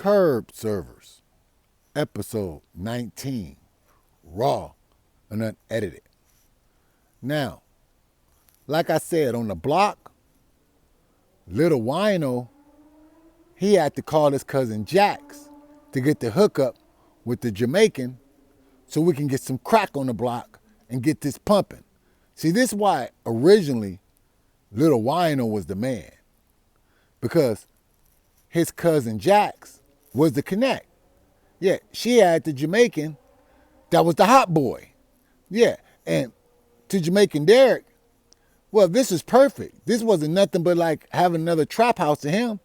Curb Servers, episode 19, raw and unedited. Now, like I said, on the block, Little Wino, he had to call his cousin Jax to get the hookup with the Jamaican so we can get some crack on the block and get this pumping. See, this is why originally Little Wino was the man, because his cousin Jax was the connect. Yeah, she had the Jamaican that was the hot boy. Yeah, and to Jamaican Derek, well, this is perfect. This wasn't nothing but like having another trap house to him,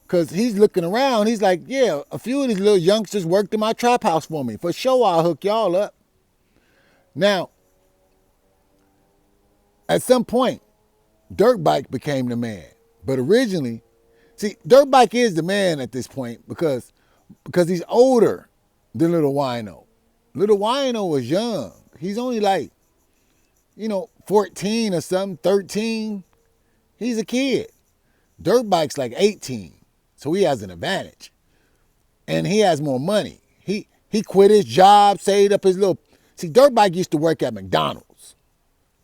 because he's looking around. He's like, yeah, a few of these little youngsters worked in my trap house for me. For sure, I'll hook y'all up. Now, at some point, Dirtbike became the man. But originally, see, Dirtbike is the man at this point because he's older than Little Wino. Little Wino was young. He's only like, 14 or something, 13. He's a kid. Dirtbike's like 18, so he has an advantage. And he has more money. He quit his job, saved up his little... See, Dirtbike used to work at McDonald's.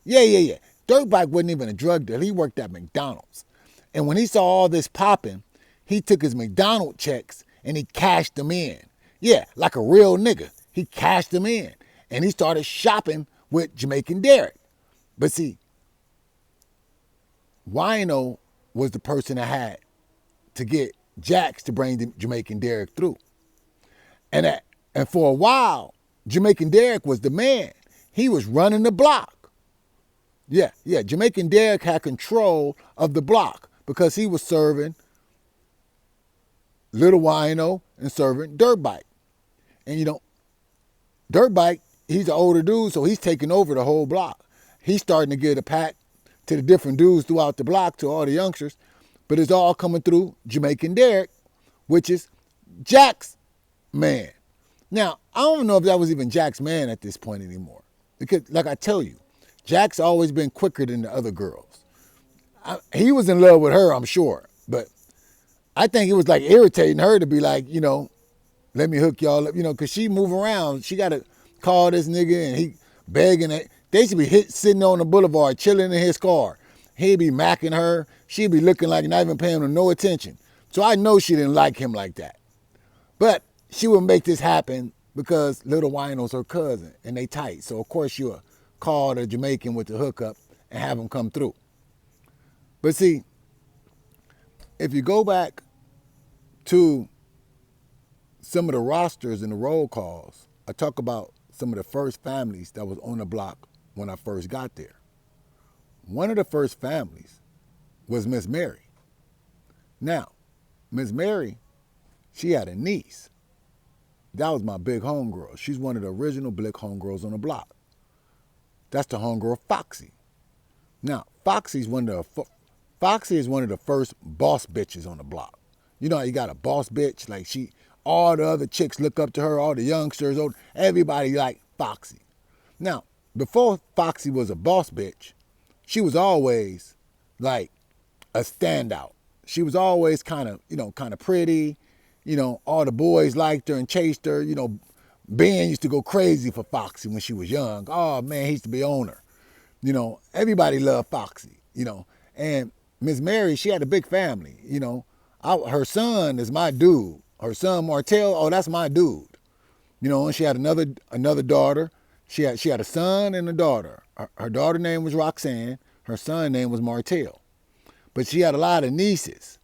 Yeah. Dirtbike wasn't even a drug dealer. He worked at McDonald's. And when he saw all this popping, he took his McDonald's checks and he cashed them in. Yeah, like a real nigga. He cashed them in. And he started shopping with Jamaican Derek. But see, Wino was the person that had to get Jax to bring the Jamaican Derek through. And for a while, Jamaican Derek was the man. He was running the block. Yeah. Jamaican Derek had control of the block because he was serving Little Wino and serving Dirtbike. And Dirtbike, he's an older dude, so he's taking over the whole block. He's starting to get a pack to the different dudes throughout the block, to all the youngsters, but it's all coming through Jamaican Derek, which is Jack's man. Now, I don't know if that was even Jack's man at this point anymore. Because, like I tell you, Jack's always been quicker than the other girls. He was in love with her, I'm sure, but I think it was like irritating her to be like, let me hook y'all up, because she move around. She got to call this nigga and he begging it. They should be sitting on the boulevard, chilling in his car. He'd be macking her. She'd be looking like not even paying him no attention. So I know she didn't like him like that. But she would make this happen because Little Wino's her cousin and they tight. So of course you'll call the Jamaican with the hookup and have him come through. But see, if you go back to some of the rosters and the roll calls, I talk about some of the first families that was on the block when I first got there. One of the first families was Miss Mary. Now, Miss Mary, she had a niece. That was my big homegirl. She's one of the original big homegirls on the block. That's the homegirl Foxy. Now, Foxy is one of the first boss bitches on the block. You know how you got a boss bitch? Like all the other chicks look up to her, all the youngsters, everybody like Foxy. Now, before Foxy was a boss bitch, she was always like a standout. She was always kind of pretty. All the boys liked her and chased her. Ben used to go crazy for Foxy when she was young. Oh man, he used to be on her. Everybody loved Foxy, And Miss Mary, she had a big family, her son is my dude. Her son Martell, oh, that's my dude. And she had another daughter. She had a son and a daughter. Her daughter's name was Roxanne. Her son's name was Martell. But she had a lot of nieces,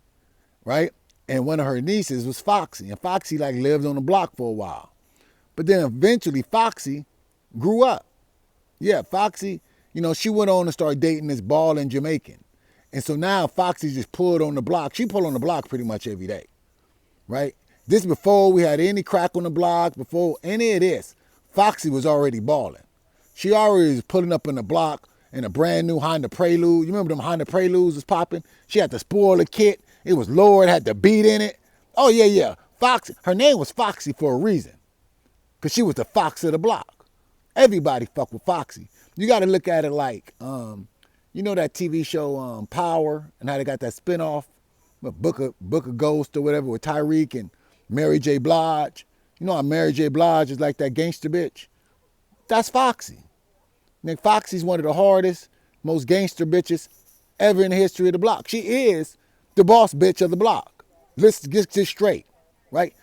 right? And one of her nieces was Foxy. And Foxy lived on the block for a while. But then eventually Foxy grew up. Yeah, Foxy, she went on to start dating this balling Jamaican. And so now Foxy just pulled on the block. She pulled on the block pretty much every day, right? This before we had any crack on the block, before any of this, Foxy was already balling. She already was pulling up in the block in a brand new Honda Prelude. You remember them Honda Preludes was popping? She had the spoiler kit. It was lowered, had the beat in it. Oh, yeah. Foxy. Her name was Foxy for a reason, because she was the fox of the block. Everybody fucked with Foxy. You got to look at it like, that TV show Power, and how they got that spinoff, Book of Ghost or whatever with Tyreek, and Mary J. Blige. You know how Mary J. Blige is like that gangster bitch? That's Foxy. Nick Foxy's one of the hardest, most gangster bitches ever in the history of the block. She is the boss bitch of the block. Let's get this straight, right?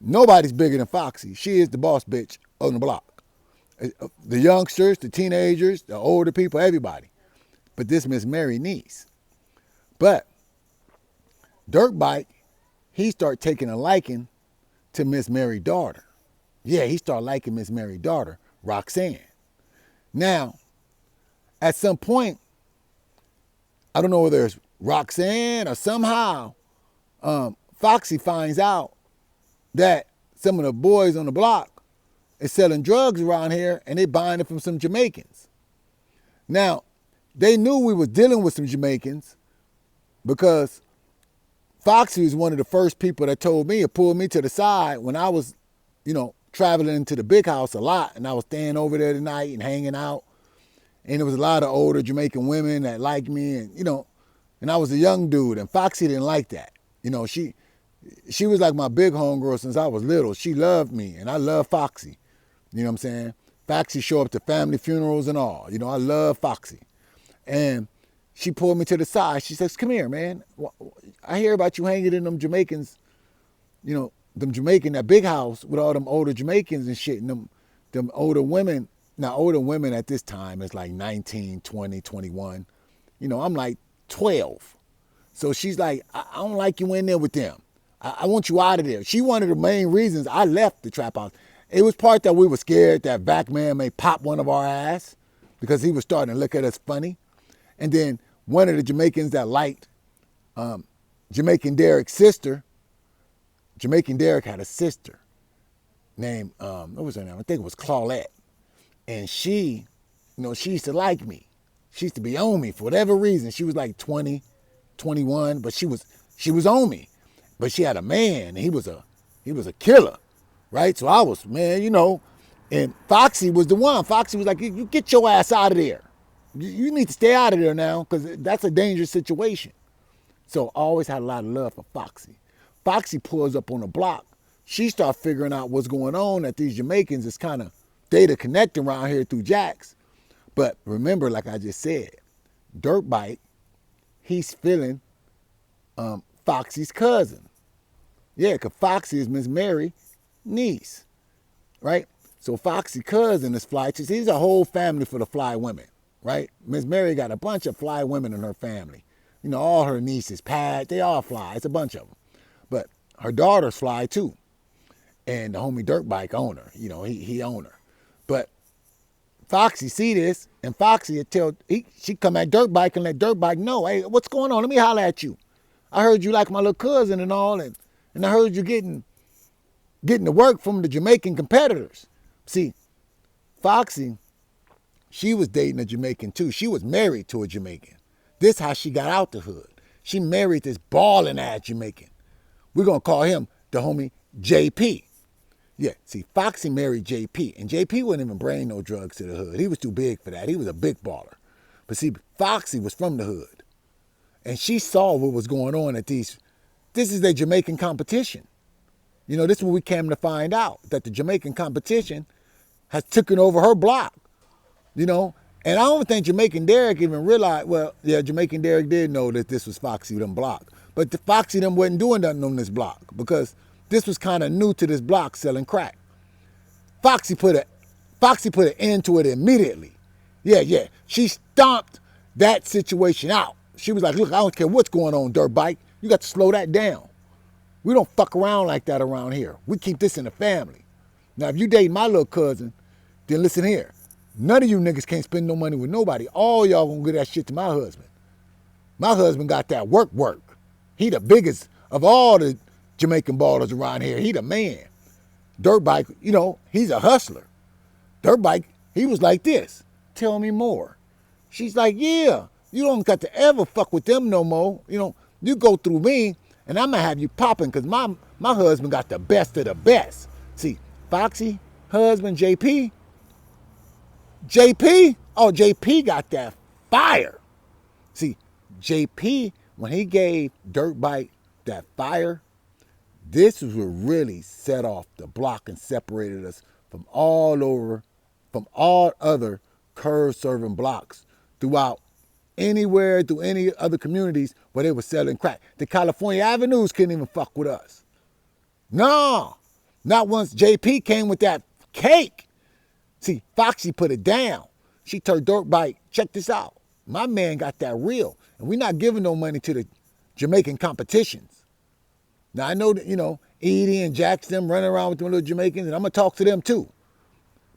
Nobody's bigger than Foxy. She is the boss bitch on the block. The youngsters, the teenagers, the older people, everybody. But this Miss Mary niece. But Dirt Bike, he start taking a liking to Miss Mary's daughter. Yeah, he started liking Miss Mary's daughter, Roxanne. Now, at some point, I don't know whether it's Roxanne or somehow, Foxy finds out that some of the boys on the block is selling drugs around here and they buying it from some Jamaicans. Now, they knew we was dealing with some Jamaicans because Foxy was one of the first people that told me or pulled me to the side when I was, traveling into the big house a lot and I was staying over there tonight and hanging out. And there was a lot of older Jamaican women that liked me and I was a young dude and Foxy didn't like that. She was like my big homegirl since I was little. She loved me and I love Foxy. You know what I'm saying? Foxy show up to family funerals and all. I love Foxy. And she pulled me to the side. She says, come here, man. I hear about you hanging in them Jamaicans, them Jamaican, that big house with all them older Jamaicans and shit. And them older women. Now, older women at this time is like 19, 20, 21. I'm like 12. So she's like, I don't like you in there with them. I want you out of there. She one of the main reasons I left the trap house. It was part that we were scared that Vac Man may pop one of our ass because he was starting to look at us funny. And then one of the Jamaicans that liked Jamaican Derek's sister, Jamaican Derek had a sister named, what was her name? I think it was Claudette. And she, she used to like me. She used to be on me for whatever reason. She was like 20, 21, but she was on me. But she had a man, and he was a killer, right? So I was, man, and Foxy was the one. Foxy was like, you get your ass out of there. You need to stay out of there now because that's a dangerous situation. So I always had a lot of love for Foxy. Foxy pulls up on the block. She starts figuring out what's going on, that these Jamaicans is kind of data connecting around here through Jacks. But remember, like I just said, Dirt Bike, he's feeling Foxy's cousin. Yeah, because Foxy is Miss Mary's niece, right? So Foxy's cousin is fly. He's a whole family for the fly women, right? Miss Mary got a bunch of fly women in her family. All her nieces, Pat, they all fly. It's a bunch of them. But her daughter's fly too. And the homie Dirt Bike owner, he own her. But Foxy see this, and Foxy she come at Dirt Bike and let Dirt Bike know, hey, what's going on? Let me holler at you. I heard you like my little cousin and all, and I heard you getting the work from the Jamaican competitors. See, Foxy, she was dating a Jamaican too. She was married to a Jamaican. This how she got out the hood. She married this balling ass Jamaican. We're gonna call him the homie JP. Yeah, see, Foxy married JP, and JP wouldn't even bring no drugs to the hood. He was too big for that. He was a big baller. But see, Foxy was from the hood. And she saw what was going on at this is their Jamaican competition. This is what we came to find out, that the Jamaican competition has taken over her block, And I don't think Jamaican Derek even realized, Jamaican Derek did know that this was Foxy them block. But the Foxy them wasn't doing nothing on this block because this was kind of new to this block selling crack. Foxy put an end to it immediately. Yeah. She stomped that situation out. She was like, look, I don't care what's going on, Dirt Bike. You got to slow that down. We don't fuck around like that around here. We keep this in the family. Now, if you date my little cousin, then listen here. None of you niggas can't spend no money with nobody. All y'all gonna give that shit to my husband. My husband got that work. He the biggest of all the Jamaican ballers around here. He the man. Dirt Bike, he's a hustler. Dirt Bike, he was like this. Tell me more. She's like, yeah, you don't got to ever fuck with them no more. You go through me and I'm gonna have you popping because my husband got the best of the best. See, Foxy, husband, JP, JP got that fire. See, JP, when he gave Dirt Bike that fire, This was what really set off the block and separated us from all other curve serving blocks throughout anywhere, through any other communities where they were selling crack. The California avenues couldn't even fuck with us. No, not once JP came with that cake. See, Foxy put it down. She told Dirt Bike, check this out. My man got that real. And we're not giving no money to the Jamaican competitions. Now, I know that, Edie and Jackson running around with them little Jamaicans, and I'm going to talk to them too.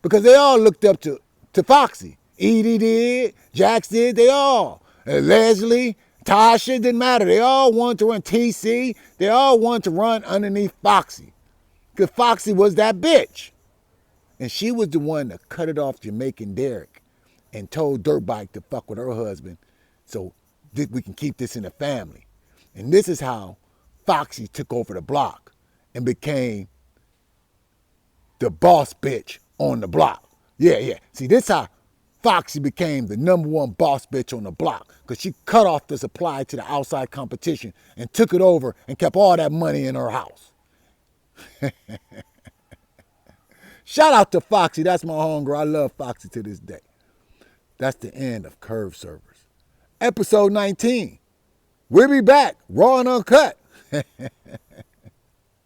Because they all looked up to Foxy. Edie did, Jax did, they all. Leslie, Tasha, didn't matter. They all wanted to run TC. They all wanted to run underneath Foxy. Because Foxy was that bitch. And she was the one that cut it off Jamaican Derek and told Dirtbike to fuck with her husband so we can keep this in the family. And this is how Foxy took over the block and became the boss bitch on the block. Yeah. See, this is how Foxy became the number one boss bitch on the block because she cut off the supply to the outside competition and took it over and kept all that money in her house. Shout out to Foxy. That's my homegirl. I love Foxy to this day. That's the end of Curve Servers. Episode 19. We'll be back, raw and uncut.